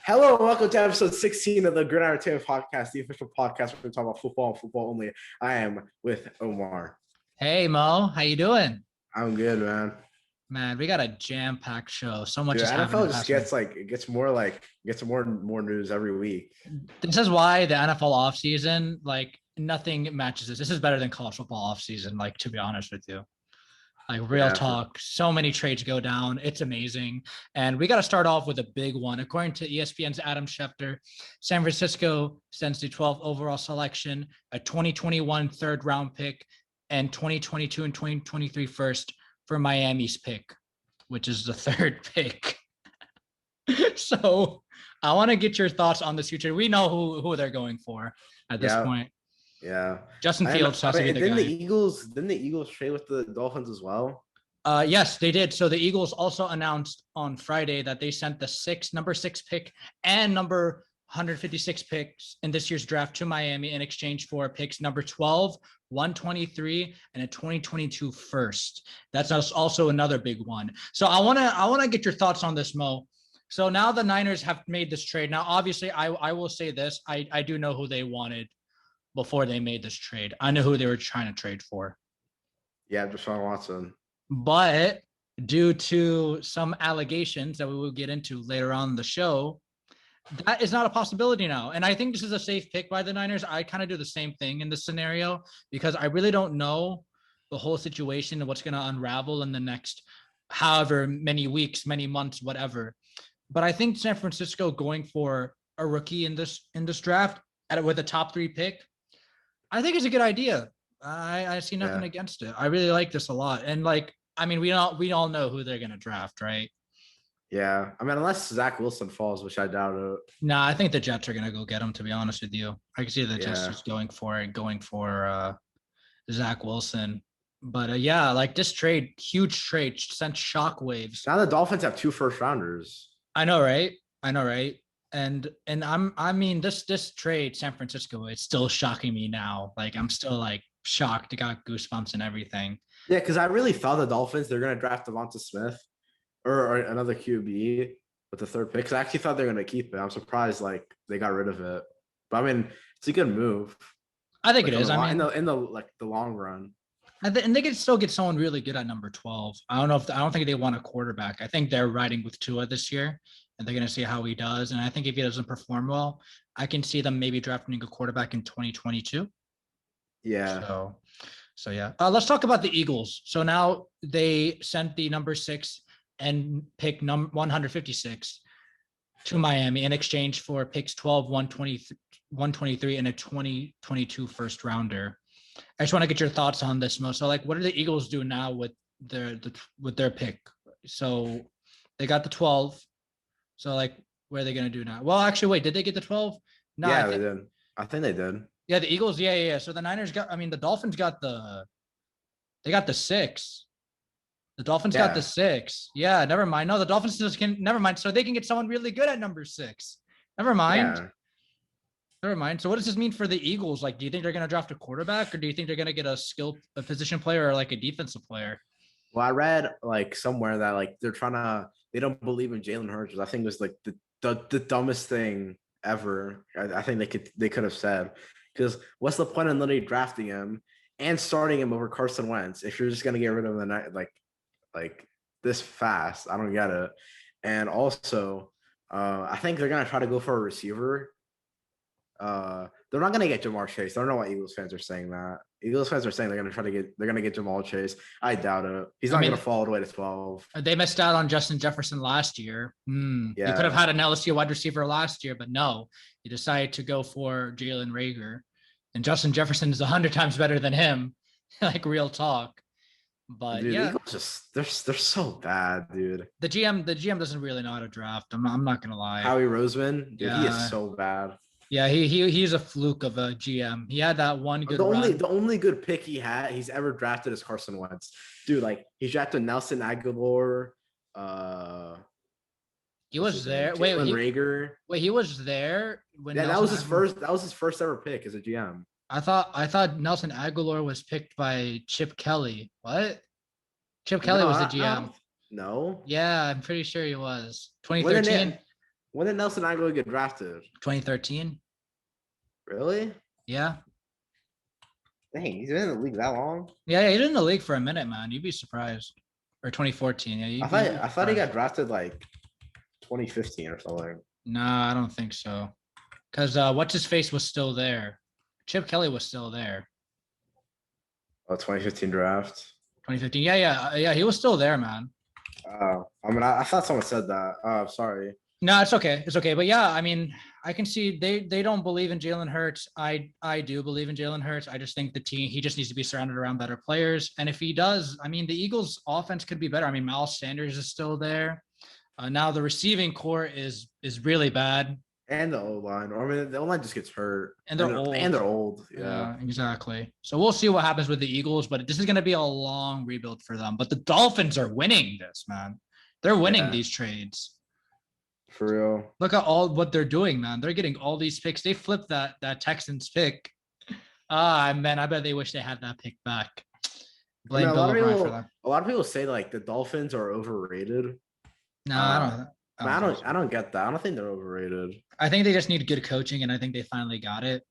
Hello and welcome to episode 16 of the Gridiron Entertainment podcast, the official podcast where we talk about football and football only. I am with Omar. Hey Mo, how you doing? I'm good, man. Man, we got a jam-packed show. So much Dude, is happening. NFL just gets more and more news every week. This is why the NFL offseason, nothing matches this. This is better than college football offseason, to be honest with you. Real talk. So many trades go down. It's amazing. And we got to start off with a big one. According to ESPN's Adam Schefter, San Francisco sends the 12th overall selection, a 2021 third round pick, and 2022 and 2023 first for Miami's pick, which is the third pick. So I want to get your thoughts on this future. We know who they're going for at this point. Yeah, Justin Fields has to be the guy. Didn't the Eagles trade with the Dolphins as well? Yes, they did. So the Eagles also announced on Friday that they sent the number 6 pick and number 156 picks in this year's draft to Miami in exchange for picks number 12, 123, and a 2022 first. That's also another big one. So I wanna get your thoughts on this, Mo. So now the Niners have made this trade. Now, obviously, I will say this: I do know who they wanted before they made this trade. I know who they were trying to trade for. Yeah, Deshaun Watson. But due to some allegations that we will get into later on in the show, that is not a possibility now. And I think this is a safe pick by the Niners. I kind of do the same thing in this scenario because I really don't know the whole situation and what's going to unravel in the next however many weeks, many months, whatever. But I think San Francisco going for a rookie in this draft with a top 3 pick, I think it's a good idea. I see nothing against it. I really like this a lot. And we all know who they're going to draft, right? Yeah. I mean, unless Zach Wilson falls, which I doubt it. Nah, I think the Jets are going to go get him, to be honest with you. I can see the Jets just going for Zach Wilson. But this trade, huge trade, sent shockwaves. Now the Dolphins have 2 first rounders. I know, right? And this trade, San Francisco, it's still shocking me now. I'm still shocked. I got goosebumps and everything. Yeah, because I really thought the Dolphins, they're going to draft Devonta Smith or another QB with the 3rd pick. Because I actually thought they were going to keep it. I'm surprised they got rid of it. But I mean, it's a good move. I think it is. In the long run. And they could still get someone really good at number 12. I don't think they want a quarterback. I think they're riding with Tua this year, and they're going to see how he does. And I think if he doesn't perform well, I can see them maybe drafting a quarterback in 2022. Yeah. So yeah. Let's talk about the Eagles. So now they sent the number 6 and pick 156 to Miami in exchange for picks 12, 123, and a 2022 first rounder. I just want to get your thoughts on this, Mo. So, what do the Eagles do now with their pick? So, they got the 12. So, what are they going to do now? Well, actually, wait, did they get the 12? No, yeah, they did. I think they did. Yeah, the Eagles. Yeah. So the Niners the Dolphins got the 6. The Dolphins got the 6. Yeah, never mind. No, the Dolphins never mind. So they can get someone really good at number 6. Never mind. Yeah. Never mind. So what does this mean for the Eagles? Do you think they're going to draft a quarterback, or do you think they're going to get a position player or a defensive player? Well, I read somewhere that they don't believe in Jalen Hurts. I think it was the dumbest thing ever. I think they could have said, because what's the point in literally drafting him and starting him over Carson Wentz if you're just going to get rid of him the night this fast? I don't get it. And also, I think they're going to try to go for a receiver. They're not going to get Ja'Marr Chase. I don't know why Eagles fans are saying that. Eagles fans are saying they're going to get Ja'Marr Chase. I doubt it. He's not going to fall all the way to 12. They missed out on Justin Jefferson last year. Yeah. You could have had an LSU wide receiver last year, but no, you decided to go for Jalen Reagor, and Justin Jefferson is 100 times better than him. Real talk. But dude, the Eagles they're so bad, dude. The GM doesn't really know how to draft. I'm not going to lie. Howie Roseman, dude, he is so bad. Yeah, he's a fluke of a GM. He had that one good the only good pick he's ever drafted is Carson Wentz. Dude, he drafted Nelson Aguilar. He was there. Reagor. Wait, he was there when that was his first ever pick as a GM. I thought Nelson Aguilar was picked by Chip Kelly. What? Chip Kelly was the GM. No. Yeah, I'm pretty sure he was. 2013. When did Nelson Aguilar get drafted? 2013. Really? Yeah. Dang, he's been in the league that long. Yeah, he's in the league for a minute, man. You'd be surprised. Or 2014. Yeah, I thought he got drafted like 2015 or something. No, I don't think so. Because what's his face was still there. Chip Kelly was still there. Oh, 2015 draft. 2015. Yeah. He was still there, man. I thought someone said that. Sorry. No, it's okay. It's okay. But yeah, I mean, I can see they don't believe in Jalen Hurts. I do believe in Jalen Hurts. I just think he just needs to be surrounded around better players. And if he does, I mean, the Eagles' offense could be better. I mean, Miles Sanders is still there. Now the receiving core is really bad. And the O-line. I mean, the O-line just gets hurt. And they're old. And they're old. Yeah, exactly. So we'll see what happens with the Eagles, but this is going to be a long rebuild for them. But the Dolphins are winning this, man. They're winning these trades. For real. Look at all what they're doing, man. They're getting all these picks. They flipped that Texans pick. Man, I bet they wish they had that pick back. Blame Bill O'Brien for that. A lot of people say like the Dolphins are overrated. No, I don't get that. I don't think they're overrated. I think they just need good coaching, and I think they finally got it.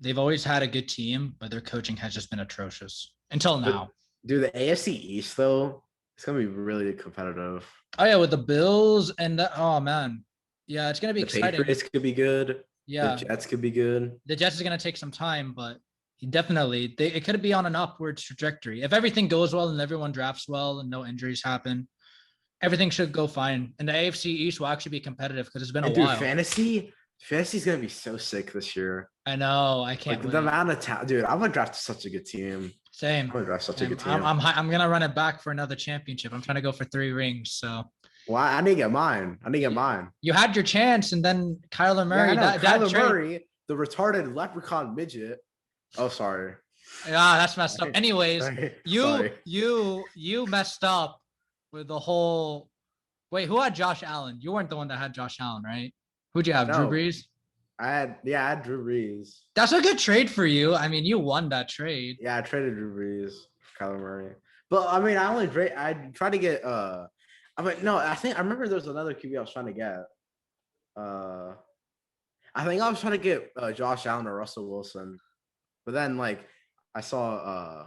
They've always had a good team, but their coaching has just been atrocious until now. Dude, the AFC East though, it's gonna be really competitive. Oh yeah, with the Bills and oh man, yeah, it's gonna be exciting. Patriots could be good. Yeah, the Jets could be good. The Jets is gonna take some time, but definitely it could be on an upward trajectory if everything goes well and everyone drafts well and no injuries happen. Everything should go fine, and the AFC East will actually be competitive because it's been a while. Fantasy's gonna be so sick this year. I know. I can't. Like, the amount of talent, dude. I'm gonna draft such a good team. Same. I'm gonna draft such a good team. I'm gonna run it back for another championship. I'm trying to go for 3 rings. So. Well, I need to get mine. You had your chance, and then Kyler Murray. Yeah, Kyler Murray, the retarded leprechaun midget. Oh, sorry. Yeah, that's messed up. Anyways, you messed up with the whole. Wait, who had Josh Allen? You weren't the one that had Josh Allen, right? Who'd you have? No. Drew Brees? I had Drew Brees. That's a good trade for you. I mean, you won that trade. Yeah, I traded Drew Brees for Kyler Murray. But I mean, I tried to get I remember there was another QB I was trying to get. I think I was trying to get Josh Allen or Russell Wilson. But then like I saw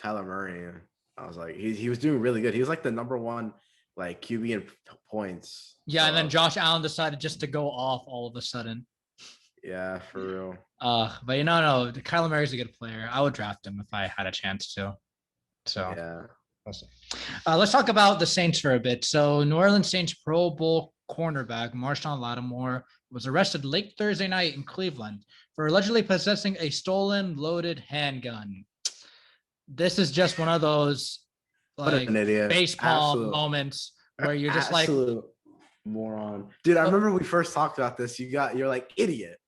Kyler Murray and I was like, he was doing really good. He was like the number 1 like QB in points. Yeah, and then Josh Allen decided just to go off all of a sudden. Yeah, for real. But no, Kyler Murray's a good player. I would draft him if I had a chance to. So yeah. Let's talk about the Saints for a bit. So New Orleans Saints Pro Bowl cornerback Marshon Lattimore was arrested late Thursday night in Cleveland for allegedly possessing a stolen loaded handgun. This is just one of those like baseball moments where you're just absolute moron. Dude, I remember we first talked about this. You're like idiot.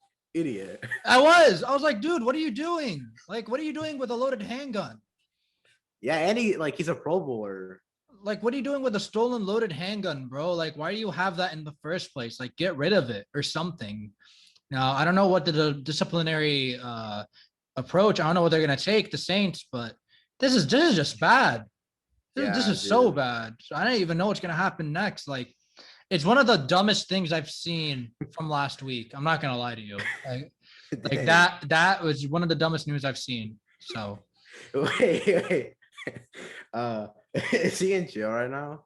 I was like, dude, what are you doing? Like, what are you doing with a loaded handgun? Yeah, and he's a Pro Bowler. Like, what are you doing with a stolen loaded handgun, bro? Like, why do you have that in the first place? Like, get rid of it or something. Now, I don't know what the disciplinary approach. I don't know what they're gonna take, the Saints, but this is just bad. This is so bad. So I don't even know what's gonna happen next. Like, it's one of the dumbest things I've seen from last week. I'm not gonna lie to you. Like that was one of the dumbest news I've seen. So wait. Is he in jail right now?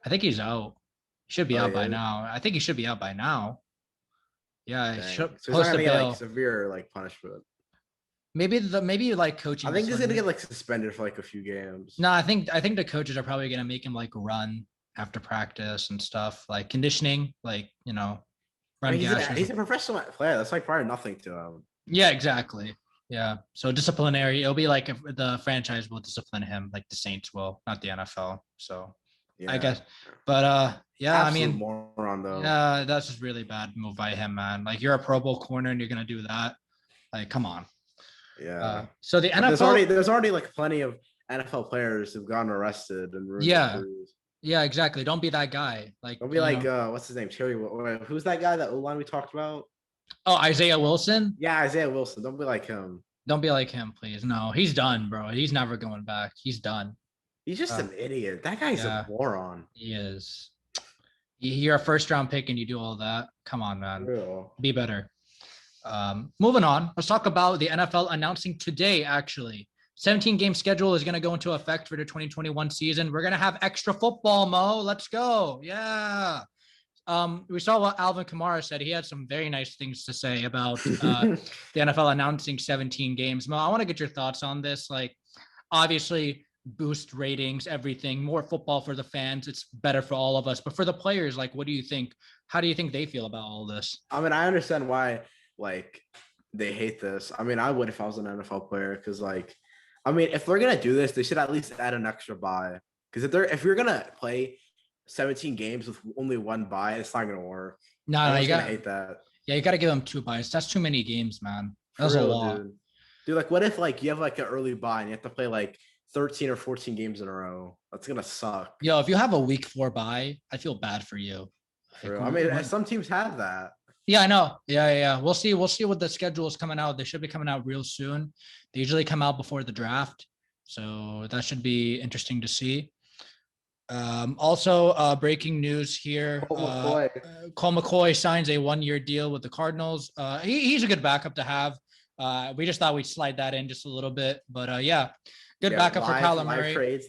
I think he's out. He should be out by now. I think he should be out by now. Yeah, he should post a bail. Like severe like punishment. Maybe like coaching. I think he's gonna get like suspended for like a few games. No, I think the coaches are probably gonna make him like run after practice and stuff, like conditioning, like run. I mean, he's a professional player. That's like probably nothing to him. Yeah, exactly. Yeah. So disciplinary. It'll be like if the franchise will discipline him, like the Saints will, not the NFL. So yeah. I guess. But yeah, absolute I mean, moron though. Yeah, that's just really bad move by him, man. Like you're a Pro Bowl corner and you're gonna do that. Like, come on. Yeah. So the NFL. There's already like plenty of NFL players who've gotten arrested and ruined careers. Yeah, exactly. Don't be that guy. Like, don't be like what's his name? Who's that guy that O-line we talked about? Oh, Isaiah Wilson? Yeah, Isaiah Wilson. Don't be like him. Don't be like him, please. No, he's done, bro. He's never going back. He's done. He's just an idiot. That guy's a moron. He is. You're a first round pick and you do all that. Come on, man. Real. Be better. Moving on, let's talk about the NFL announcing today, actually. 17-game schedule is going to go into effect for the 2021 season. We're going to have extra football, Mo. Let's go. Yeah. We saw what Alvin Kamara said. He had some very nice things to say about the NFL announcing 17 games. Mo, I want to get your thoughts on this. Like, obviously, boost ratings, everything, more football for the fans. It's better for all of us. But for the players, like, what do you think? How do you think they feel about all this? I mean, I understand why, like, they hate this. I mean, I would if I was an NFL player because, like, I mean, if they're gonna do this, they should at least add an extra bye. Because if you're gonna play 17 games with only one bye, it's not gonna work. No, you gotta hate that. Yeah, you gotta give them 2 byes. That's too many games, man. That's a lot. Dude, like, what if like you have like an early bye and you have to play like 13 or 14 games in a row? That's gonna suck. Yo, if you have a week 4 bye, I feel bad for you. Like, I mean, some teams have that. Yeah, I know. Yeah. We'll see what the schedule is coming out. They should be coming out real soon. They usually come out before the draft. So that should be interesting to see. Also, breaking news here. Colt McCoy signs a 1-year deal with the Cardinals. He's a good backup to have. We just thought we'd slide that in just a little bit. But yeah, good backup for Kyler Murray.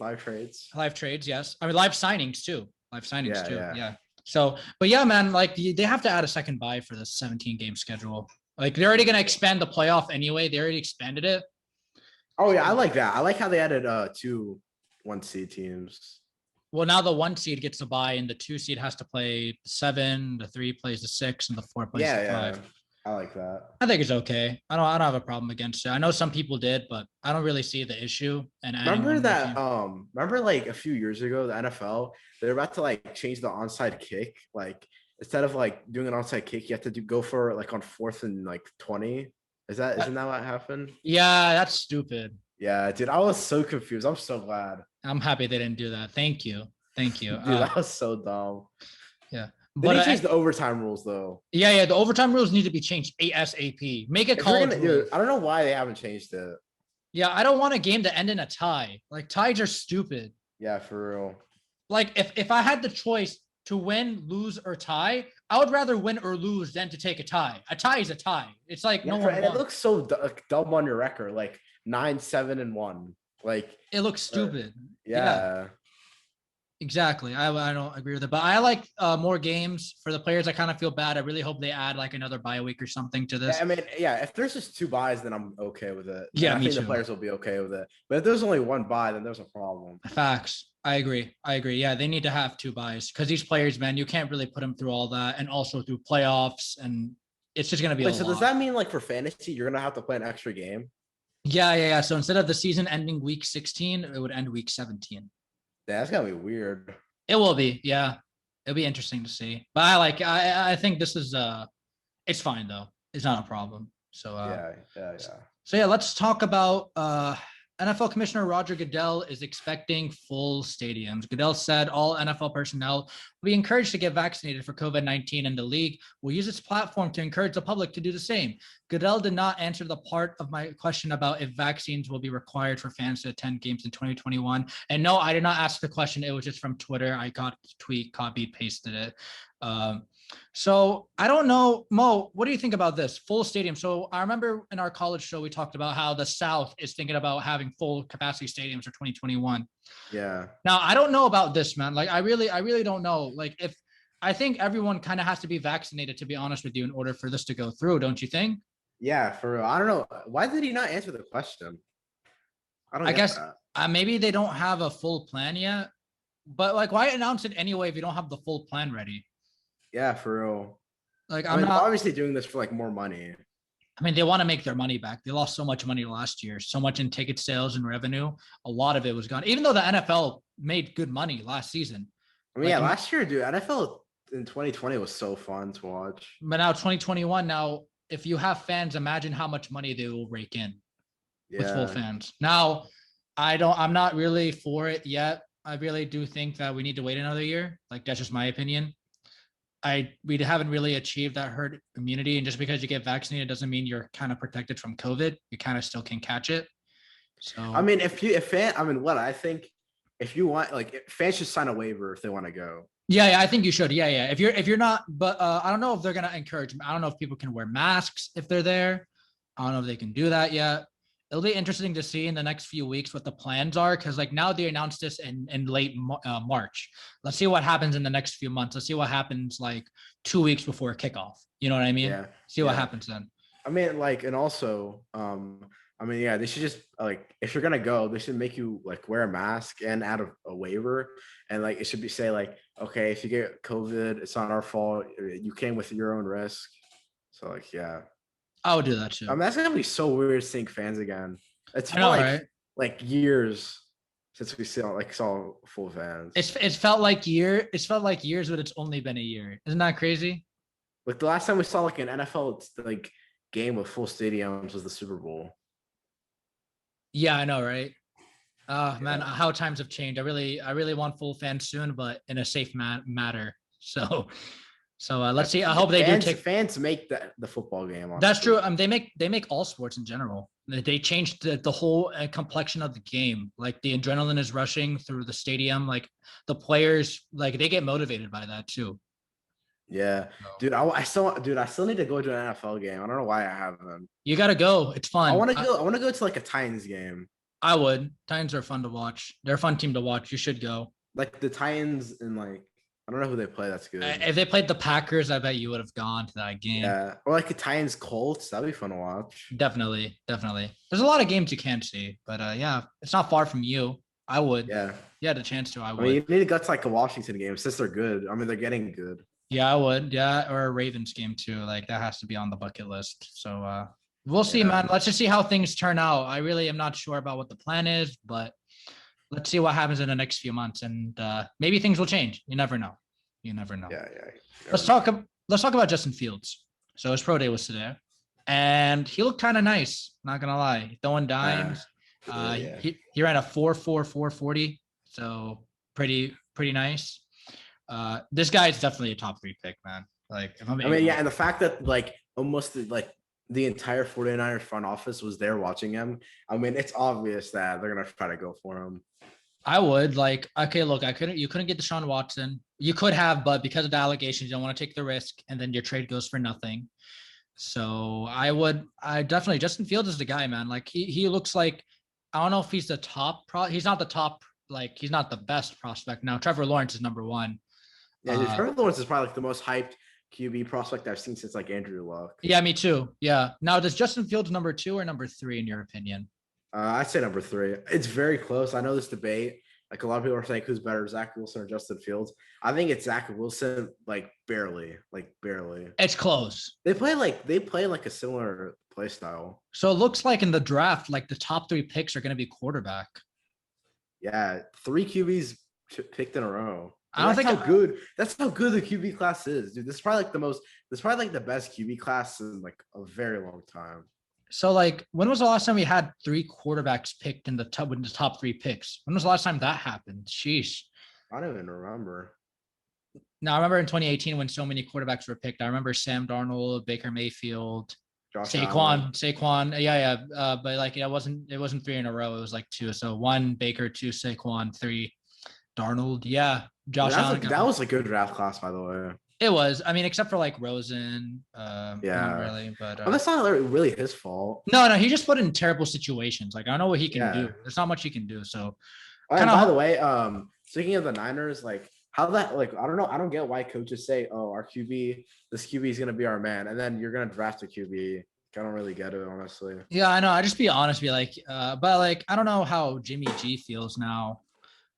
Live trades, yes. I mean, live signings too. Yeah. So, but yeah, man, like they have to add a second bye for the 17-game schedule. Like they're already going to expand the playoff anyway. They already expanded it. Oh yeah, I like that. I like how they added 2 1-seed teams. Well, now the 1 seed gets a bye, and the 2 seed has to play 7. The 3 plays the 6, and the 4 plays the 5. I like that. I think it's okay. I don't have a problem against it. I know some people did, but I don't really see the issue. And remember that? Remember like a few years ago, the NFL they're about to like change the onside kick. Like instead of like doing an onside kick, you have to go for like on 4th and like 20. Isn't that what happened? Yeah, that's stupid. Yeah, dude, I was so confused. I'm so glad. I'm happy they didn't do that. Thank you. Dude, that was so dumb. Yeah. But they changed the overtime rules though. Yeah. The overtime rules need to be changed ASAP. Make it college. Dude, I don't know why they haven't changed it. Yeah, I don't want a game to end in a tie. Like ties are stupid. Yeah, for real. Like if I had the choice to win, lose, or tie, I would rather win or lose than to take a tie. A tie is a tie. It's like no one. And it looks so dumb on your record, like 9-7-1. Like it looks stupid. Yeah. Exactly. I don't agree with it, but I like more games for the players. I kind of feel bad. I really hope they add like another bye week or something to this. I mean, yeah, if there's just 2 byes, then I'm okay with it. Yeah, I think the players will be okay with it. But if there's only 1 bye, then there's a problem. Facts. I agree. Yeah, they need to have 2 byes because these players, man, you can't really put them through all that and also through playoffs, and it's just gonna be a lot. Does that mean like for fantasy, you're gonna have to play an extra game? Yeah. So instead of the season ending week 16, it would end week 17. Yeah, that's gonna be weird. It will be, yeah. It'll be interesting to see. But I think this is it's fine though. It's not a problem. So yeah. So yeah, let's talk about NFL Commissioner Roger Goodell is expecting full stadiums. Goodell said all NFL personnel will be encouraged to get vaccinated for COVID-19, and the league will use its platform to encourage the public to do the same. Goodell did not answer the part of my question about if vaccines will be required for fans to attend games in 2021. And no, I did not ask the question. It was just from Twitter. I got the tweet, copied, pasted it. So I don't know, Mo, what do you think about this full stadium? So I remember in our college show, we talked about how the South is thinking about having full capacity stadiums for 2021. Yeah. Now I don't know about this, man. Like I really don't know. Like if I think everyone kind of has to be vaccinated, to be honest with you, in order for this to go through. Don't you think? Yeah, for real. I don't know. Why did he not answer the question? I guess maybe they don't have a full plan yet, but like why announce it anyway if you don't have the full plan ready? Yeah, for real. Like I'm not obviously doing this for like more money. I mean, they want to make their money back. They lost so much money last year, so much in ticket sales and revenue. A lot of it was gone, even though the NFL made good money last season. I mean, last year, dude, NFL in 2020 was so fun to watch. But now 2021, now if you have fans, imagine how much money they will rake in with full fans. Now, I'm not really for it yet. I really do think that we need to wait another year. Like that's just my opinion. We haven't really achieved that herd immunity, and just because you get vaccinated doesn't mean you're kind of protected from COVID. You kind of still can catch it. So I mean, if you want, like, if fans should sign a waiver if they want to go. Yeah, I think you should. Yeah. If you're not, but I don't know if they're gonna encourage. I don't know if people can wear masks if they're there. I don't know if they can do that yet. It'll be interesting to see in the next few weeks what the plans are, because like now they announced this in late March. Let's see what happens in the next few months. Let's see what happens like 2 weeks before kickoff. You know what I mean? Yeah. See what happens then. I mean, like, and also, I mean, yeah, they should just like, if you're gonna go, they should make you like wear a mask and add a waiver, and like it should be say like, okay, if you get COVID, it's not our fault. You came with your own risk. So like, yeah, I would do that too. I mean, that's gonna be so weird seeing fans again. It's I know, like right? like years since we saw full fans. It's felt like year. It's felt like years, but it's only been a year. Isn't that crazy? Like the last time we saw like an NFL like game with full stadiums was the Super Bowl. Yeah, I know, right? Man, how times have changed. I really want full fans soon, but in a safe matter. So let's see. I hope they do take fans make the football game. Honestly. That's true. They make all sports in general. They changed the whole complexion of the game. Like the adrenaline is rushing through the stadium. Like the players, like they get motivated by that too. Yeah, dude. I still need to go to an NFL game. I don't know why I haven't. You got to go. It's fun. I want to go. I want to go to like a Titans game. I would. Titans are fun to watch. They're a fun team to watch. You should go. Like the Titans and like I don't know who they play. That's good. If they played the Packers, I bet you would have gone to that game. Yeah, or like a Titans Colts. That'd be fun to watch. Definitely. There's a lot of games you can't see, but yeah, it's not far from you. I would. Yeah. You had a chance to. I would. I mean, you need to go to like a Washington game since they're good. I mean, they're getting good. Yeah, I would. Yeah, or a Ravens game too. Like that has to be on the bucket list. So we'll see, man. Let's just see how things turn out. I really am not sure about what the plan is, but let's see what happens in the next few months, and maybe things will change. You never know. Yeah. Let's talk about Justin Fields. So his pro day was today, and he looked kind of nice. Not gonna lie, throwing dimes. He ran a 4.40, so pretty nice. This guy is definitely a top 3 pick, man. Like, and the fact that like almost like the entire 49ers front office was there watching him. I mean, it's obvious that they're gonna try to go for him. I would like, okay, look, you couldn't get Deshaun Watson. You could have, but because of the allegations, you don't want to take the risk, and then your trade goes for nothing. So I definitely, Justin Fields is the guy, man. Like he looks like, I don't know if he's the top he's not the top, like he's not the best prospect. Now Trevor Lawrence is number 1. Yeah, Trevor Lawrence is probably like the most hyped QB prospect I've seen since like Andrew Luck. Yeah, me too. Yeah. Now, does Justin Fields number 2 or number 3 in your opinion? I'd say number 3. It's very close. I know this debate. Like a lot of people are saying, who's better, Zach Wilson or Justin Fields? I think it's Zach Wilson, like barely. It's close. They play like a similar play style. So it looks like in the draft, like the top 3 picks are going to be quarterback. Yeah, 3 QBs picked in a row. That's how good the QB class is, dude. This is probably like the best QB class in like a very long time. So like, when was the last time we had 3 quarterbacks picked in the top 3 picks? When was the last time that happened? Sheesh. I don't even remember. No, I remember in 2018 when so many quarterbacks were picked. I remember Sam Darnold, Baker Mayfield, Saquon. Yeah. But like, it wasn't 3 in a row. It was like 2. So 1 Baker, 2 Saquon, 3 Darnold. Yeah. Josh Allen. That was a good draft class, by the way. It was. I mean, except for like Rosen. Not really, but that's not really his fault. No, he just put in terrible situations. Like I don't know what he can do. There's not much he can do. So by the way, speaking of the Niners, like how that like I don't know. I don't get why coaches say, oh, this QB is gonna be our man, and then you're gonna draft a QB. I don't really get it, honestly. Yeah, I know. I just be honest, be like, but like I don't know how Jimmy G feels now.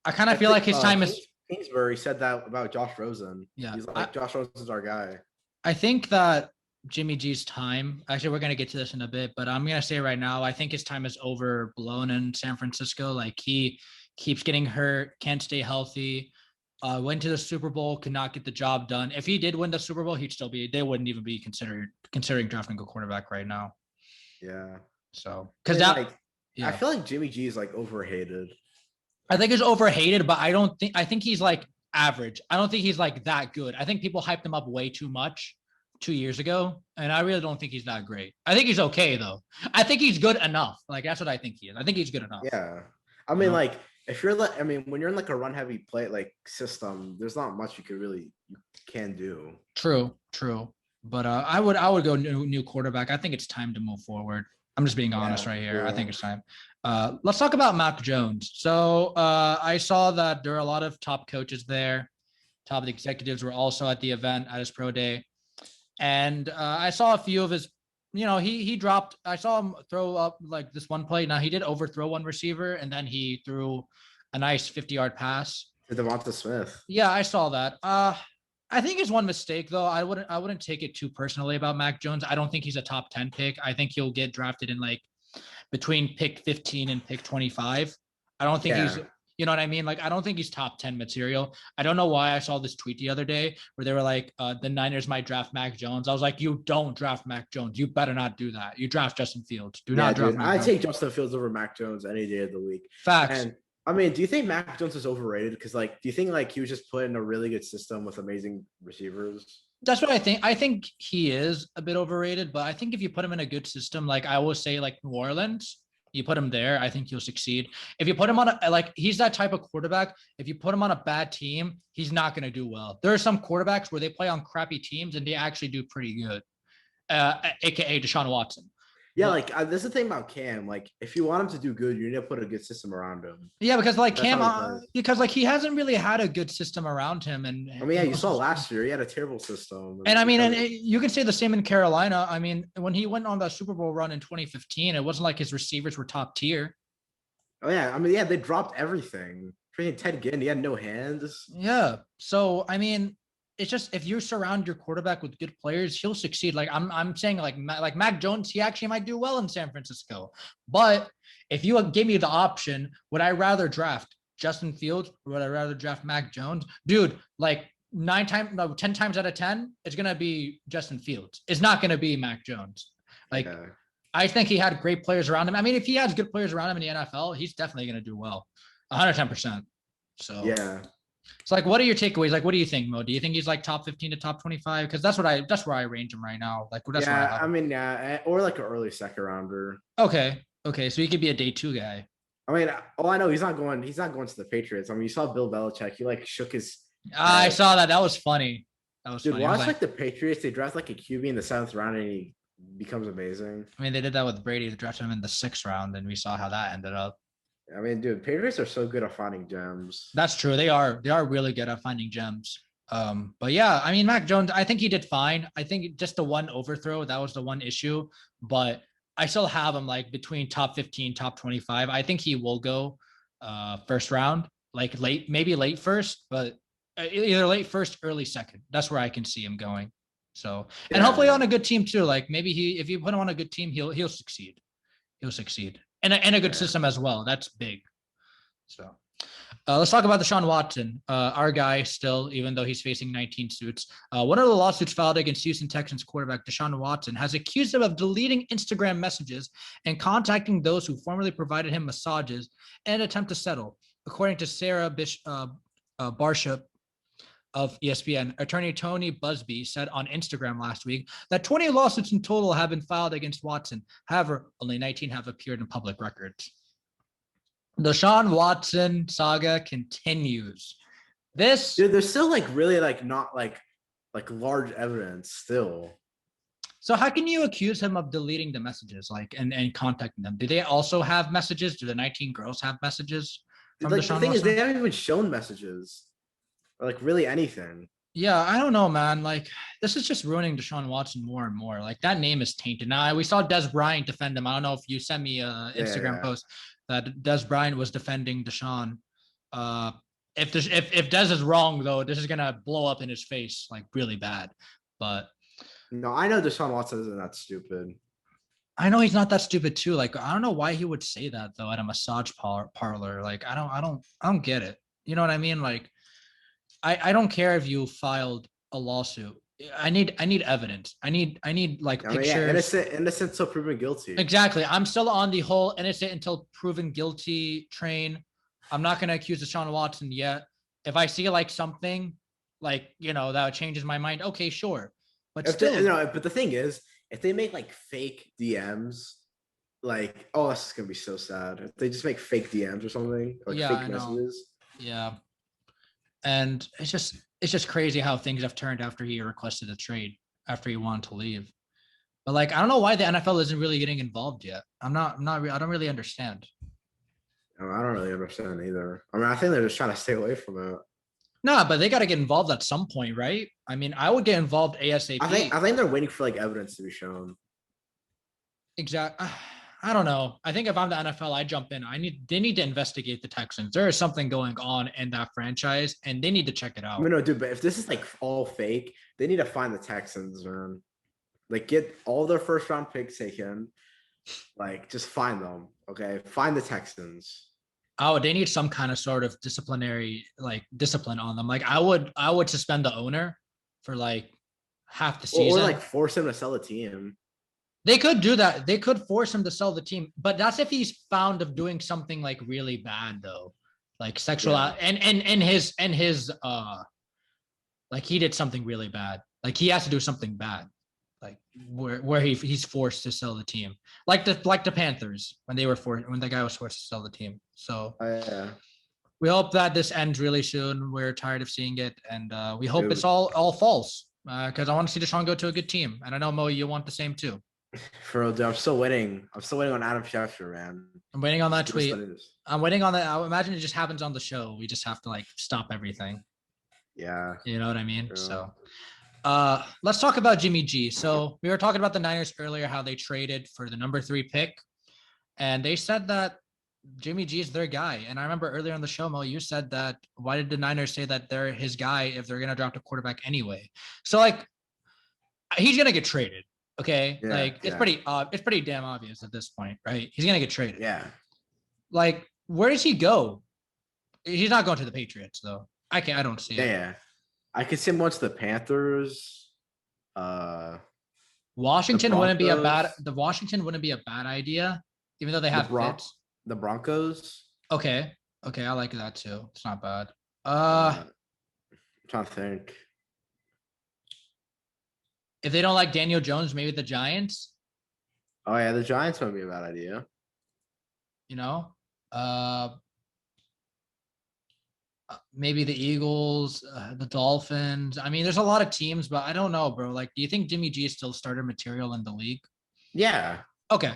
I kind of feel like his time is. Kingsbury said that about Josh Rosen. Yeah. He's like, Josh Rosen's our guy. I think that Jimmy G's time, actually, we're going to get to this in a bit, but I'm going to say right now, I think his time is overblown in San Francisco. Like he keeps getting hurt, can't stay healthy, went to the Super Bowl, could not get the job done. If he did win the Super Bowl, they wouldn't even be considering drafting a quarterback right now. Yeah. So, I feel like Jimmy G is like overhated. I think he's overhated, but I think he's like average. I don't think he's like that good. I think people hyped him up way too much 2 years ago, and I really don't think he's that great. I think he's okay though. I think he's good enough. Like that's what I think he is. I think he's good enough. Yeah. I mean, like if you're like, I mean, when you're in like a run heavy play like system, there's not much you can do. True. But I would go new quarterback. I think it's time to move forward. I'm just being honest right here. I think it's time. Let's talk about Mac Jones. So I saw that there are a lot of top coaches there. Top executives were also at the event at his pro day. And I saw a few of his, he dropped, I saw him throw up like this one play. Now he did overthrow one receiver and then he threw a nice 50-yard pass. To Devonta Smith. Yeah, I saw that. I think it's one mistake though. I wouldn't take it too personally about Mac Jones. I don't think he's a top 10 pick. I think he'll get drafted in like between pick 15 and pick 25. I don't think he's, you know what I mean? Like, I don't think he's top 10 material. I don't know why I saw this tweet the other day where they were like, the Niners might draft Mac Jones. I was like, you don't draft Mac Jones. You better not do that. You draft Justin Fields. Do not draft Mac Jones. I take Justin Fields over Mac Jones any day of the week. Facts. And I mean, do you think Mac Jones is overrated? Because, like, do you think, like, he was just put in a really good system with amazing receivers? That's what I think. I think he is a bit overrated, but I think if you put him in a good system, like I always say, like New Orleans, you put him there, I think he'll succeed. If you put him on he's that type of quarterback. If you put him on a bad team, he's not going to do well. There are some quarterbacks where they play on crappy teams and they actually do pretty good, aka Deshaun Watson. Yeah, like this is the thing about Cam. Like, if you want him to do good, you need to put a good system around him. Yeah, because like Cam, because like he hasn't really had a good system around him. And I mean, yeah, you saw last year he had a terrible system. And I mean, and you can say the same in Carolina. I mean, when he went on the Super Bowl run in 2015, it wasn't like his receivers were top tier. Oh yeah, I mean, yeah, they dropped everything. Freaking Ted Ginn, he had no hands. Yeah, so I mean, it's just if you surround your quarterback with good players, he'll succeed. Like I'm saying, like Mac Jones, he actually might do well in San Francisco. But if you gave me the option, would I rather draft Justin Fields or would I rather draft Mac Jones? Dude, like 10 times out of 10, it's gonna be Justin Fields. It's not gonna be Mac Jones. Like I think he had great players around him. I mean, if he has good players around him in the NFL, he's definitely gonna do well, 110%. So yeah. So like, what are your takeaways? Like, what do you think, Mo? Do you think he's like top 15 to top 25? Because that's where I range him right now. Like, that's I mean, yeah, or like an early second rounder. Okay, so he could be a day 2 guy. I mean, I know he's not going to the Patriots. I mean, you saw Bill Belichick. He like shook his. I saw that. That was funny. Dude, watch like the Patriots. They draft like a QB in the 7th round, and he becomes amazing. I mean, they did that with Brady. They drafted him in the 6th round, and we saw how that ended up. I mean, dude, Patriots are so good at finding gems. That's true. They are really good at finding gems. But yeah, I mean, Mac Jones, I think he did fine. I think just the one overthrow, that was the one issue. But I still have him like between top 15, top 25. I think he will go first round, like maybe late first, but either late first, early second. That's where I can see him going. So, and hopefully on a good team too. Like maybe if you put him on a good team, he'll succeed. He'll succeed. And a good system as well. That's big. So let's talk about Deshaun Watson, our guy still, even though he's facing 19 suits. One of the lawsuits filed against Houston Texans quarterback Deshaun Watson has accused him of deleting Instagram messages and contacting those who formerly provided him massages in an attempt to settle. According to Sarah Barshop of ESPN, attorney Tony Busby said on Instagram last week that 20 lawsuits in total have been filed against Watson. However, only 19 have appeared in public records. The Deshaun Watson saga continues. Dude, there's still like really like not like large evidence still. So how can you accuse him of deleting the messages like and contacting them? Do they also have messages? Do the 19 girls have messages? From like, the thing is, they haven't even shown messages. Or like really anything. Yeah, I don't know, man. Like, this is just ruining Deshaun Watson more and more. Like, that name is tainted. Now, we saw Des Bryant defend him. I don't know if you sent me an Instagram post that Des Bryant was defending Deshaun. If Des is wrong, though, this is gonna blow up in his face like really bad. But no, I know Deshaun Watson isn't that stupid. I know he's not that stupid too. Like, I don't know why he would say that though at a massage parlor. Like, I don't get it. You know what I mean? Like, I don't care if you filed a lawsuit. I need evidence. I need like pictures. Yeah, innocent until proven guilty. Exactly. I'm still on the whole innocent until proven guilty train. I'm not gonna accuse Deshaun Watson yet. If I see like something like, that changes my mind, okay, sure. But but the thing is, if they make like fake DMs, like, oh, this is gonna be so sad if they just make fake DMs or something, like Yeah, I fake know. messages. Yeah. And it's just crazy how things have turned after he requested a trade, after he wanted to leave. But like, I don't know why the NFL isn't really getting involved yet. I don't really understand. I don't really understand either. I mean, I think they're just trying to stay away from it. Nah, but they got to get involved at some point, right? I mean, I would get involved ASAP. I think they're waiting for like evidence to be shown. Exactly. I don't know. I think if I'm the NFL, I jump in. They need to investigate the Texans. There is something going on in that franchise, and they need to check it out. I mean, no, dude, but if this is like all fake, they need to find the Texans, man. Like, get all their first round picks taken. Like, just find them. Okay, find the Texans. Oh, they need some kind of sort of disciplinary discipline on them. Like, I would suspend the owner for like half the season, or like force him to sell the team. They could do that. They could force him to sell the team, but that's if he's found of doing something like really bad, though, like sexual and his like he did something really bad. Like he has to do something bad, like where he's forced to sell the team, like the Panthers when the guy was forced to sell the team. So we hope that this ends really soon. We're tired of seeing it, and we hope it's all false because I want to see Deshaun go to a good team, and I know Mo, you want the same too. For real, dude, I'm still waiting. I'm still waiting on Adam Schefter, man. I'm waiting on that tweet. I'm waiting on that. I imagine it just happens on the show. We just have to like stop everything. Yeah. You know what I mean? True. So let's talk about Jimmy G. So we were talking about the Niners earlier, how they traded for the number 3 pick. And they said that Jimmy G is their guy. And I remember earlier on the show, Mo, you said that why did the Niners say that they're his guy if they're gonna draft a quarterback anyway? So like he's gonna get traded. Okay, it's pretty damn obvious at this point, right? He's gonna get traded. Yeah. Like, where does he go? He's not going to the Patriots, though. I don't see it. Yeah, I could see him once the Panthers. Washington wouldn't be a bad. The Washington wouldn't be a bad idea, even though they have fits. The Broncos. Okay, I like that too. It's not bad. I'm trying to think. If they don't like Daniel Jones, maybe the Giants. Oh yeah, the Giants might be a bad idea. You know, maybe the Eagles, the Dolphins. I mean, there's a lot of teams, but I don't know, bro. Like, do you think Jimmy G is still starter material in the league? Yeah. Okay.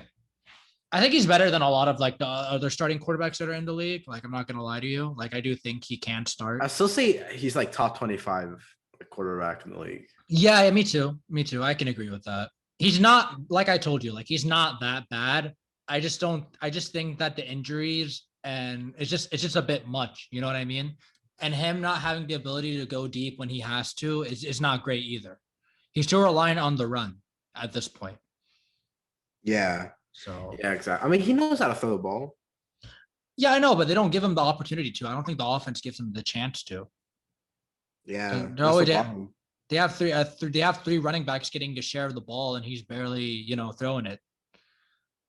I think he's better than a lot of like the other starting quarterbacks that are in the league. Like, I'm not gonna lie to you. Like, I do think he can start. I still say he's like top 25 quarterback in the league. Yeah, me too. I can agree with that. He's not, like I told you, like he's not that bad. I just think that the injuries and it's just a bit much. You know what I mean? And him not having the ability to go deep when he has to is not great either. He's too reliant on the run at this point. Yeah. So yeah, exactly. I mean, he knows how to throw the ball. Yeah, I know, but they don't give him the opportunity to. I don't think the offense gives him the chance to. Yeah, they have three running backs getting a share of the ball, and he's barely, throwing it.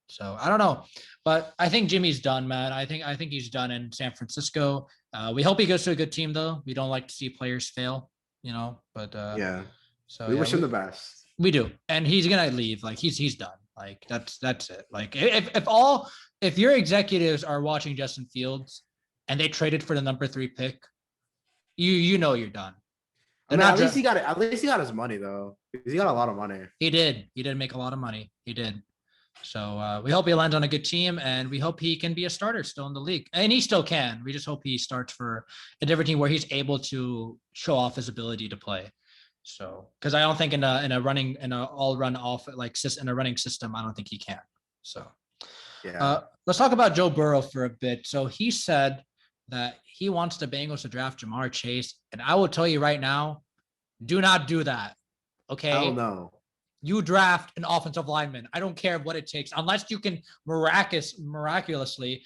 So I don't know, but I think Jimmy's done, man. I think he's done in San Francisco. We hope he goes to a good team, though. We don't like to see players fail, But yeah, so we wish him the best. We do, and he's gonna leave. Like he's done. Like that's it. Like if your executives are watching Justin Fields and they traded for the number 3 pick, you know you're done. I mean, at least he got his money though. He got a lot of money. He did make a lot of money. He did. So we hope he lands on a good team, and we hope he can be a starter still in the league, and he still can. We just hope he starts for a different team where he's able to show off his ability to play. So, because I don't think in a running system, I don't think he can. So, yeah. Let's talk about Joe Burrow for a bit. So he said that he wants the Bengals to draft Ja'Marr Chase, and I will tell you right now, do not do that. Okay. Oh no. You draft an offensive lineman. I don't care what it takes, unless you can miraculously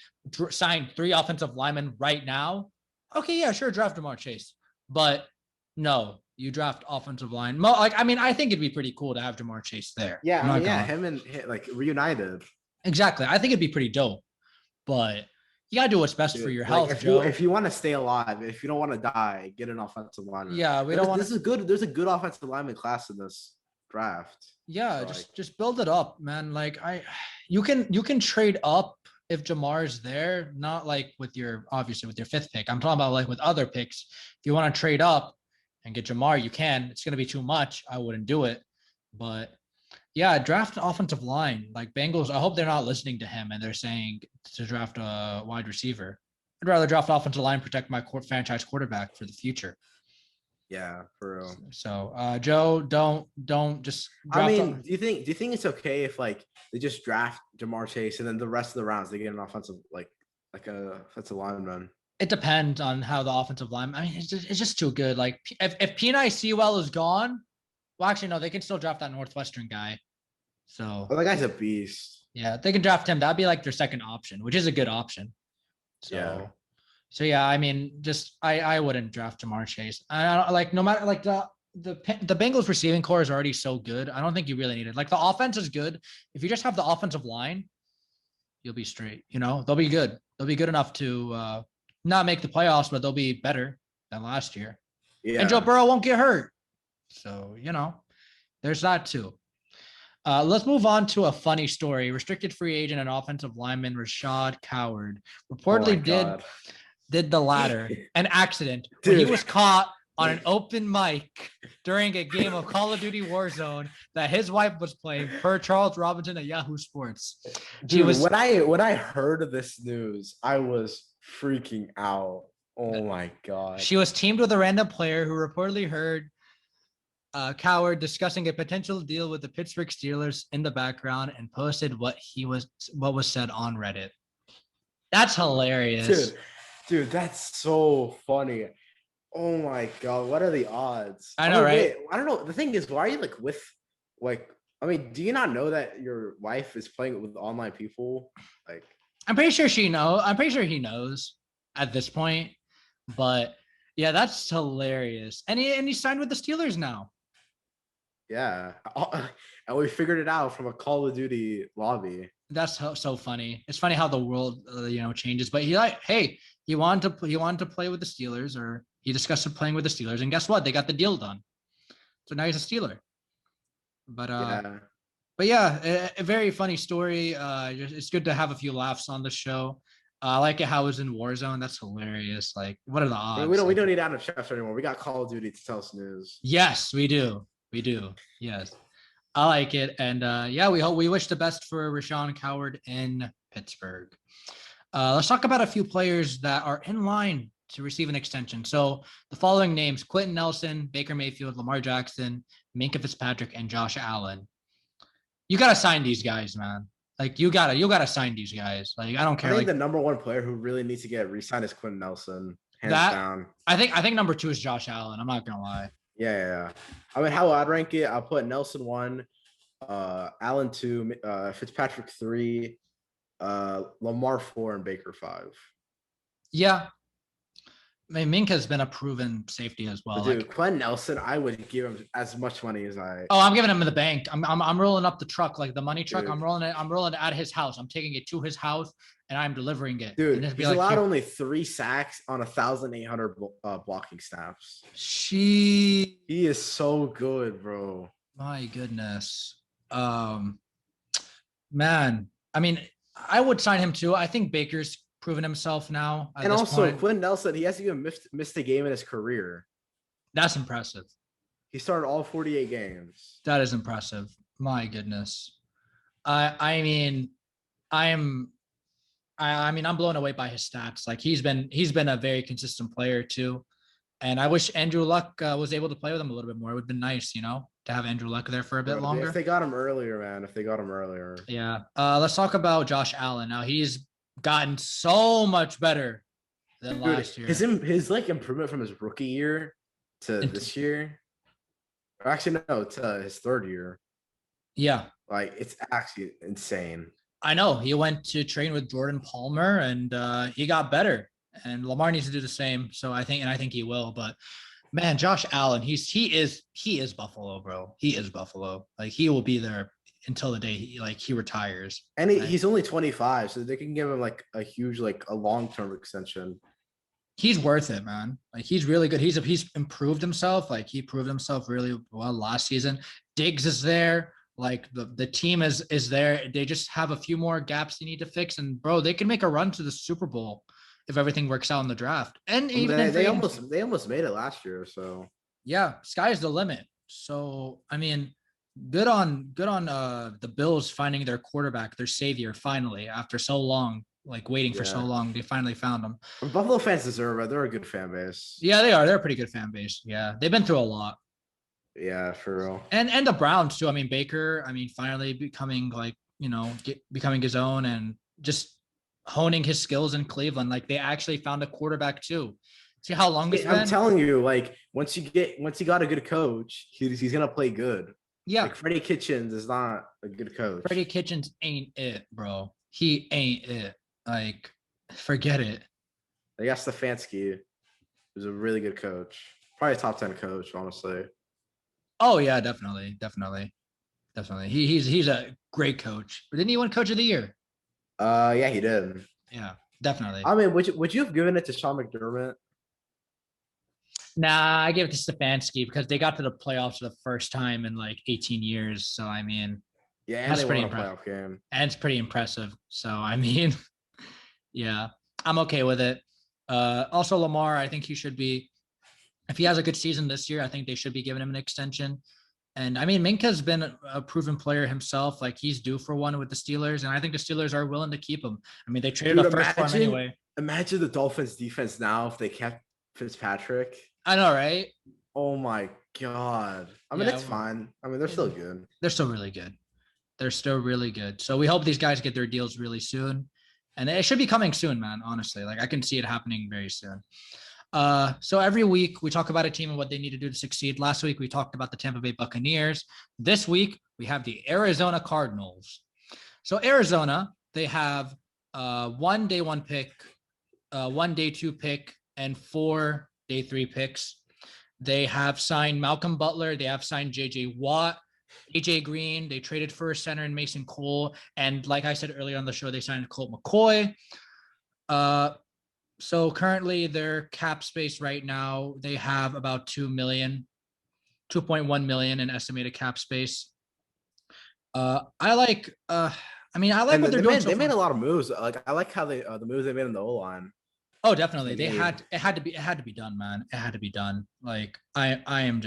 sign 3 offensive linemen right now. Okay, yeah, sure, draft Ja'Marr Chase, but no, you draft offensive line. I think it'd be pretty cool to have Ja'Marr Chase there. Yeah, him and like reunited. Exactly, I think it'd be pretty dope, but you gotta do what's best for your health, Joe. If you want to stay alive, if you don't want to die, get an offensive lineman. Yeah, we don't want. This is good. There's a good offensive lineman class in this draft. Yeah, So, just build it up, man. Like you can trade up if Jamar's there, not like with your obviously with your fifth pick. I'm talking about like with other picks. If you want to trade up and get Ja'Marr, you can. It's gonna be too much. I wouldn't do it. But yeah, draft an offensive line. Like Bengals, I hope they're not listening to him and they're saying to draft a wide receiver. I'd rather draft offensive line, protect my franchise quarterback for the future. yeah, for real. So, Joe, don't just I draft. mean, do you think it's okay if like they just draft Ja'Marr Chase and then the rest of the rounds they get an offensive like a offensive lineman? It depends on how the offensive line. I mean, it's just too good. Like if P.N.I. Sewell is gone, well, actually no, they can still draft that Northwestern guy. So Well, that guy's a beast. yeah, they can draft him. That'd be like their second option, which is a good option. So Yeah. So yeah, I mean, just I wouldn't draft Ja'Marr Chase. I don't like no matter like the Bengals receiving core is already so good. I don't think you really need it. Like the offense is good. If you just have the offensive line, you'll be straight. You know, they'll be good. They'll be good enough to not make the playoffs, but they'll be better than last year. Yeah. And Joe Burrow won't get hurt. So, you know, there's that too. Let's move on to a funny story. Restricted free agent and offensive lineman Rashaad Coward reportedly did the latter, an accident when he was caught on an open mic during a game of Call of Duty Warzone that his wife was playing, per Charles Robinson at Yahoo Sports. Dude, when I heard of this news, I was freaking out. Oh my God. She was teamed with a random player who reportedly heard Coward discussing a potential deal with the Pittsburgh Steelers in the background and posted what was said on Reddit. That's hilarious. Dude, that's so funny. Oh my God, what are the odds? I know, right? Wait, I don't know. The thing is, why are you like with like? I mean, do you not know that your wife is playing with online people? Like, I'm pretty sure she knows. I'm pretty sure he knows at this point. But yeah, that's hilarious. And he signed with the Steelers now. Yeah, and we figured it out from a Call of Duty lobby. That's so funny. It's funny how the world changes. But he wanted to play with the Steelers, or he discussed playing with the Steelers, and guess what? They got the deal done. So now he's a Steeler. But yeah, a very funny story. It's good to have a few laughs on the show. I like it how it was in Warzone. That's hilarious. Like, what are the odds? We don't need Adam Schefter anymore. We got Call of Duty to tell us news. Yes, we do. We do. Yes. I like it. And we wish the best for Rashaad Coward in Pittsburgh. Let's talk about a few players that are in line to receive an extension. So the following names: Quentin Nelson, Baker Mayfield, Lamar Jackson, Minkah Fitzpatrick, and Josh Allen. You got to sign these guys, man. Like you gotta sign these guys. Like I don't care. I think the number one player who really needs to get re-signed is Quentin Nelson. Hands down. I think number 2 is Josh Allen. I'm not gonna lie. Yeah. I mean, how I'd rank it, I'll put Nelson 1, Allen 2, Fitzpatrick 3, Lamar 4, and Baker 5. Yeah. I mean, Minkah's been a proven safety as well. Dude, Quentin Nelson, I would give him as much money as I. Oh, I'm giving him in the bank. I'm rolling up the truck, like the money truck. Dude. I'm rolling it at his house. I'm taking it to his house and I'm delivering it. Dude, he's allowed only 3 sacks on 1,800 blocking snaps. He is so good, bro. My goodness. Man, I mean, I would sign him too. I think Baker's proven himself now. And also, Quentin Nelson, he hasn't even missed a game in his career. That's impressive. He started all 48 games. That is impressive. My goodness. I mean, I'm blown away by his stats. Like he's been a very consistent player too. And I wish Andrew Luck was able to play with him a little bit more. It would have been nice, to have Andrew Luck there for a bit longer. If they got him earlier, man. If they got him earlier. Yeah. Let's talk about Josh Allen. Now he's gotten so much better than last year. His like improvement from his rookie year to this year, or actually no, to his third year. Yeah, like it's actually insane. I know. He went to train with Jordan Palmer, and he got better. And Lamar needs to do the same. So I think he will. But man, Josh Allen, he is Buffalo, bro. He is Buffalo. Like he will be there until the day he retires. And he's only 25, so they can give him like a huge, like a long-term extension. He's worth it, man. Like he's really good. He's improved himself. Like he proved himself really well last season. Diggs is there. Like the team is there. They just have a few more gaps they need to fix. And bro, they can make a run to the Super Bowl if everything works out in the draft. And I mean, even in they free almost agency. they almost made it last year. So Yeah, sky's the limit. So I mean, good on the Bills finding their quarterback, their savior, finally after so long, like waiting for so yeah, long. They finally found him. Buffalo fans deserve it. They're a good fan base. Yeah, they are. They're a pretty good fan base. Yeah, they've been through a lot. Yeah, for real. And the Browns too. I mean, Baker. I mean, finally becoming like becoming his own and just honing his skills in Cleveland. Like they actually found a quarterback too. See how long it's I'm been? telling you, like once you got a good coach, he's gonna play good. Yeah, Like Freddie Kitchens is not a good coach. Freddie Kitchens ain't it, bro. He ain't it. Like, forget it. They got Stefanski, who's a really good coach. Probably a top 10 coach, honestly. Oh yeah, definitely. He's a great coach. But didn't he win Coach of the Year? Yeah, he did. Yeah, definitely. I mean, would you have given it to Sean McDermott? Nah, I give it to Stefanski because they got to the playoffs for the first time in like 18 years. So I mean, Yeah, and that's they pretty won a impressive. playoff game. And it's pretty impressive. So I mean, yeah, I'm okay with it. Also Lamar, I think he should be. If he has a good season this year, I think they should be giving him an extension. And I mean, Minka's been a proven player himself. Like he's due for one with the Steelers, and I think the Steelers are willing to keep him. I mean, they traded Dude, a first for him anyway. imagine the Dolphins defense now if they kept Fitzpatrick. I know, right? Oh my god. I mean, Yeah, it's fine. I mean, they're still good. they're still really good. They're still really good. So we hope these guys get their deals really soon. And it should be coming soon, man. Honestly, like I can see it happening very soon. So every week we talk about a team and what they need to do to succeed. Last week we talked about the Tampa Bay Buccaneers. This week we have the Arizona Cardinals. So Arizona, they have one day one pick, one day two pick, and 4 day three picks. They have signed Malcolm Butler. They have signed JJ Watt, AJ Green. They traded for a center in Mason Cole. And like I said earlier on the show, they signed Colt McCoy. So currently their cap space right now, they have about 2.1 million in estimated cap space. I like what they're doing. They made a lot of moves. Like I like how the moves they made in the O line. Oh, definitely. It had to be done, man. It had to be done. Like it had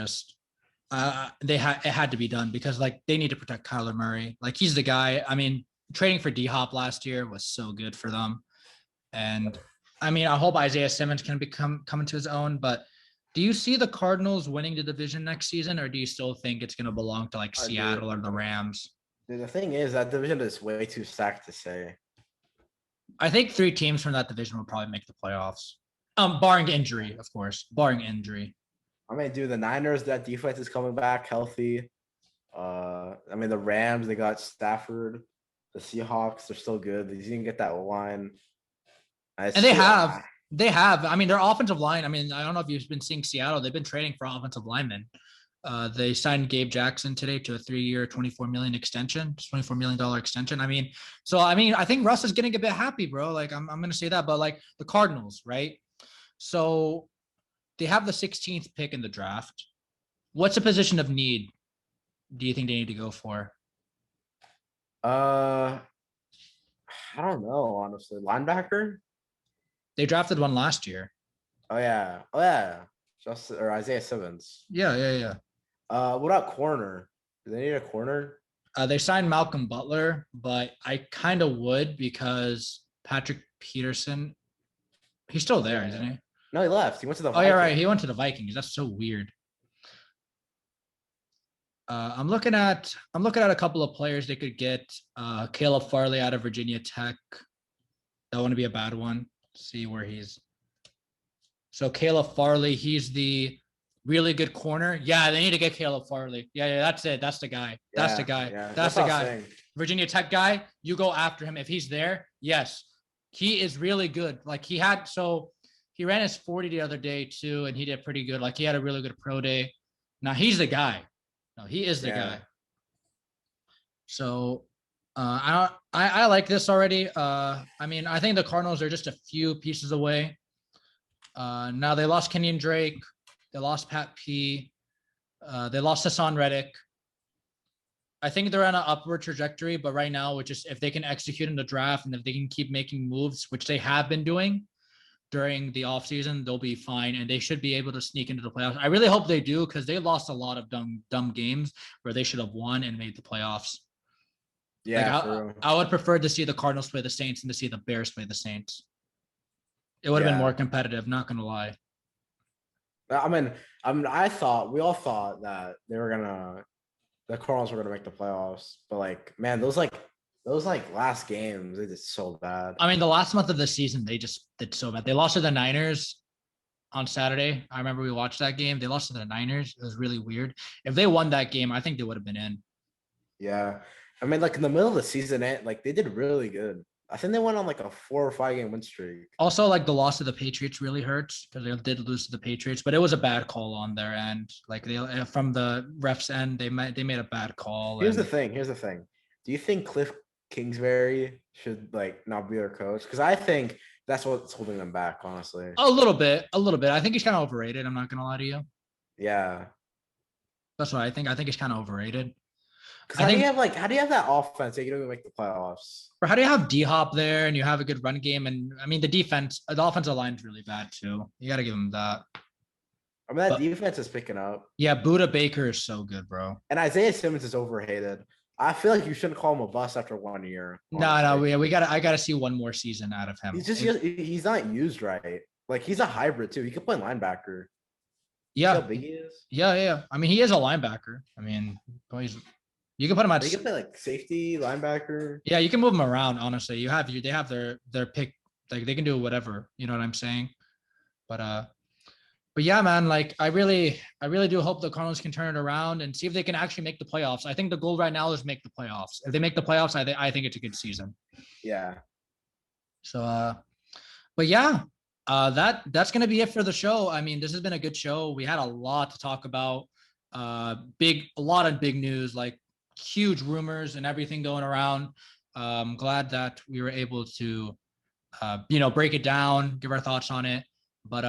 to be done because like they need to protect Kyler Murray. Like he's the guy. I mean, trading for D-Hop last year was so good for them. And I mean, I hope Isaiah Simmons can coming to his own, but do you see the Cardinals winning the division next season, or do you still think it's going to belong to like Seattle or the Rams? Dude, the thing is that division is way too stacked to say. I think 3 teams from that division will probably make the playoffs. Barring injury, of course. Barring injury. I mean, dude, the Niners, that defense is coming back healthy. I mean, the Rams, they got Stafford. The Seahawks, they're still good. They didn't get that line. And they have. I mean, their offensive line. I mean, I don't know if you've been seeing Seattle. They've been trading for offensive linemen. They signed Gabe Jackson today to a 3-year, $24 million extension. I mean, I think Russ is getting a bit happy, bro. Like, I'm going to say that. But, like, the Cardinals, right? So they have the 16th pick in the draft. What's a position of need do you think they need to go for? I don't know, honestly. Linebacker? They drafted one last year. Oh yeah. Or Isaiah Simmons. Yeah. What about corner? Do they need a corner? They signed Malcolm Butler, but I kind of would because Patrick Peterson, he's still there, isn't he? No, he left. He went to the Vikings. Oh, yeah, right. He went to the Vikings. That's so weird. I'm looking at a couple of players they could get. Caleb Farley out of Virginia Tech. That wouldn't be a bad one. See where he's. So Caleb Farley, he's the really good corner. Yeah, they need to get Caleb Farley. Yeah, that's it. That's the guy. That's the guy. Yeah, that's the guy. Virginia Tech guy, you go after him. If he's there, yes. He is really good. Like he ran his 40 the other day too, and he did pretty good. Like he had a really good pro day. Now he's the guy. No, he is the guy. So I like this already. I mean, I think the Cardinals are just a few pieces away. Now they lost Kenyon Drake. They lost Pat P. They lost Hassan Reddick. I think they're on an upward trajectory, but right now, if they can execute in the draft and if they can keep making moves, which they have been doing during the offseason, they'll be fine and they should be able to sneak into the playoffs. I really hope they do because they lost a lot of dumb games where they should have won and made the playoffs. Yeah, like I would prefer to see the Cardinals play the Saints and to see the Bears play the Saints. It would have been more competitive, not gonna lie. I mean, we all thought that the Cardinals were gonna make the playoffs, but like, man, those last games, they did so bad. I mean, the last month of the season, they just did so bad. They lost to the Niners on Saturday. I remember we watched that game. They lost to the Niners. It was really weird. If they won that game, I think they would have been in. Yeah. I mean, like in the middle of the season, like they did really good. I think they went on like a 4 or 5 game win streak. Also, like the loss to the Patriots really hurts because they did lose to the Patriots, but it was a bad call on their end. Like from the refs' end, they made a bad call. Here's the thing. Do you think Cliff Kingsbury should like not be their coach? Because I think that's what's holding them back, honestly. A little bit. I think he's kind of overrated. I'm not gonna lie to you. Yeah, that's what I think. I think he's kind of overrated. How do you have that offense that you don't even make the playoffs? Or how do you have D-Hop there and you have a good run game? And I mean, the offensive line is really bad too. You got to give them that. I mean, defense is picking up. Yeah, Budda Baker is so good, bro. And Isaiah Simmons is overhated. I feel like you shouldn't call him a bust after 1 year. No, I gotta see one more season out of him. He's not used right. Like he's a hybrid too. He could play linebacker. Yeah. See how big he is? Yeah. I mean, he is a linebacker. I mean, you can put him at. They can play like safety, linebacker. Yeah, you can move them around. Honestly, they have their pick. Like they can do whatever. You know what I'm saying? But yeah, man. Like I really do hope the Cardinals can turn it around and see if they can actually make the playoffs. I think the goal right now is make the playoffs. If they make the playoffs, I think it's a good season. Yeah. So, but yeah, that's gonna be it for the show. I mean, this has been a good show. We had a lot to talk about. A lot of big news, like huge rumors and everything going around. I'm glad that we were able to, break it down, give our thoughts on it. But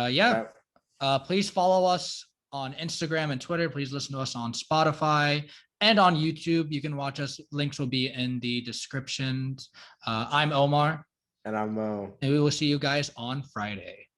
please follow us on Instagram and Twitter. Please listen to us on Spotify and on YouTube. You can watch us. Links will be in the descriptions. I'm Omar. And I'm Mo. And we will see you guys on Friday.